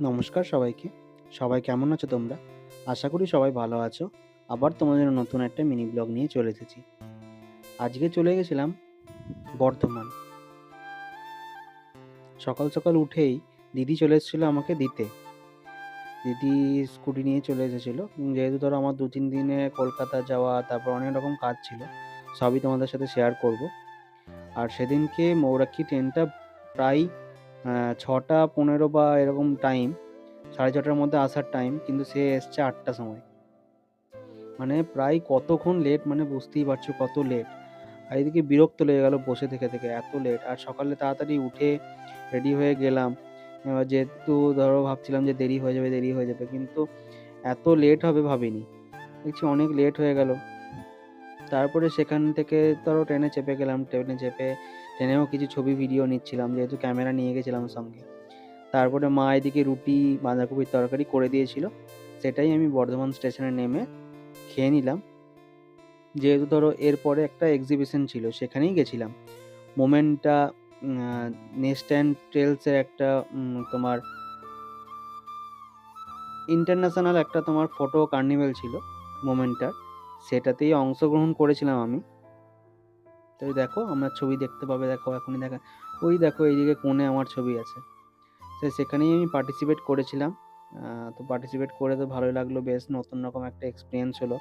নমস্কার সবাইকে। সবাই কেমন আছো তোমরা? আশা করি সবাই ভালো আছো। আবার তোমাদের জন্য নতুন একটা মিনি ব্লগ নিয়ে চলে এসেছি। আজকে চলে গেছিলাম বর্ধমান। সকাল, সকাল উঠেই দিদি চলে এসেছিল আমাকে দিতে। দিদি স্কুটি নিয়ে চলে এসেছিল। যেহেতু ধরো আমার ২-৩ দিনে কলকাতা যাওয়া, তারপর অনেক রকম কাজ ছিল। সবই তোমাদের সাথে শেয়ার করব। আর সেদিনকে মৌরাক্ষী ট্রেনটা প্রায় ৬টা ১৫ বা এরকম টাইম, ৬:৩০টার মধ্যে আসার টাইম, কিন্তু সে এসছে ৮টার সময়। মানে প্রায় কতক্ষণ লেট, মানে বুঝতেই পারছো কত লেট। আর এদিকে বিরক্ত লেগে গেল বসে থেকে থেকে, এত লেট। আর সকালে তাড়াতাড়ি উঠে রেডি হয়ে গেলাম। এবার যেহেতু ধরো ভাবছিলাম যে দেরি হয়ে যাবে, দেরি হয়ে যাবে, কিন্তু এত লেট হবে ভাবিনি। দেখছি অনেক লেট হয়ে গেল। তারপরে সেখান থেকে ধরো ট্রেনে চেপে গেলাম। ট্রেনে চেপে ট্রেনেও কিছু ছবি ভিডিও নিচ্ছিলাম, যেহেতু ক্যামেরা নিয়ে গেছিলাম সঙ্গে। তারপরে মা এদিকে রুটি বাঁধাকপির তরকারি করে দিয়েছিল, সেটাই আমি বর্ধমান স্টেশনে নেমে খেয়ে নিলাম। যেহেতু ধরো এরপরে একটা এক্সিবিশন ছিল, সেখানেই গেছিলাম। মোমেন্টা নেস্ট অ্যান্ড ট্রেলসের একটা তোমার ইন্টারন্যাশনাল একটা তোমার ফটো কার্নিভেল ছিল মোমেন্টার, সেটাতেই অংশগ্রহণ করেছিলাম আমি। তো এই দেখো আমার ছবি দেখতে পাবে, দেখো এখনই দেখা, ওই দেখো এইদিকে কোণে আমার ছবি আছে। তো সেখানেই আমি পার্টিসিপেট করেছিলাম। তো পার্টিসিপেট করে তো ভালোই লাগলো, বেশ নতুন রকম একটা এক্সপিরিয়েন্স হলো।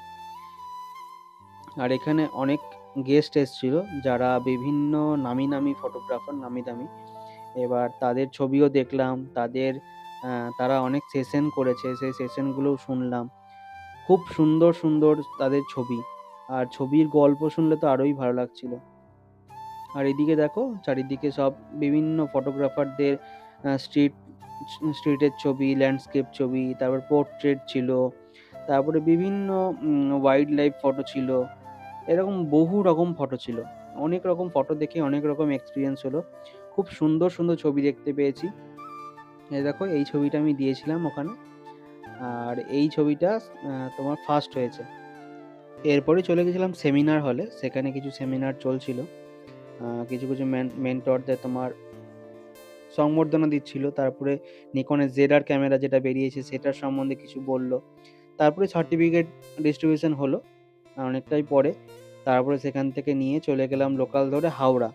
আর এখানে অনেক গেস্ট এসেছিল, যারা বিভিন্ন নামি নামি ফটোগ্রাফার, নামি দামি। এবার তাদের ছবিও দেখলাম, তারা অনেক সেশন করেছে, সেই সেশনগুলোও শুনলাম। খুব সুন্দর সুন্দর তাদের ছবি, আর ছবির গল্প শুনলে তো আরোই ভালো লাগছিল। আর এদিকে দেখো চারিদিকে সব বিভিন্ন ফটোগ্রাফারদের স্ট্রিট স্ট্রিটের ছবি, ল্যান্ডস্কেপ ছবি, তারপর পোর্ট্রেট ছিল, তারপরে বিভিন্ন ওয়াইল্ড লাইফ ফটো ছিল। এরকম বহু রকম ফটো ছিল। অনেক রকম ফটো দেখে অনেক রকম এক্সপিরিয়েন্স হলো। খুব সুন্দর সুন্দর ছবি দেখতে পেয়েছি। এই দেখো এই ছবিটা আমি দিয়েছিলাম ওখানে, আর এই ছবিটা তোমার ফার্স্ট হয়েছে। এরপরে চলে গেছিলাম সেমিনার হলে, সেখানে কিছু সেমিনার চলছিল। কিছু কিছু মেন্টরদের তোমার সংবর্ধনা দিচ্ছিল। তারপরে নিকনের জেডআর ক্যামেরা যেটা বেরিয়েছে সেটার সম্বন্ধে কিছু বলল। তারপরে সার্টিফিকেট ডিস্ট্রিবিউশন হলো অনেকটাই পরে। তারপরে সেখান থেকে নিয়ে চলে গেলাম লোকাল ধরে হাওড়া।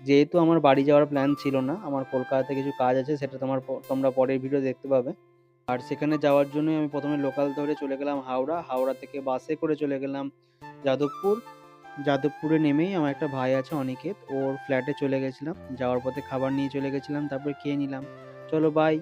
যেহেতু আমার বাড়ি যাওয়ার প্ল্যান ছিল না, আমার কলকাতাতে কিছু কাজ আছে, সেটা তোমরা পরের ভিডিও দেখতে পাবে। আর সেখানে যাওয়ার জন্যই আমি প্রথমে লোকাল ধরে চলে গেলাম হাওড়া। হাওড়া থেকে বাসে করে চলে গেলাম যাদবপুর। যাদবপুরে নেমেই আমার একটা ভাই আছে অনিকেত, ওর ফ্ল্যাটে চলে গেছিলাম। যাওয়ার পথে খাবার নিয়ে চলে গেছিলাম, তারপরে খেয়ে নিলাম। চলো বাই।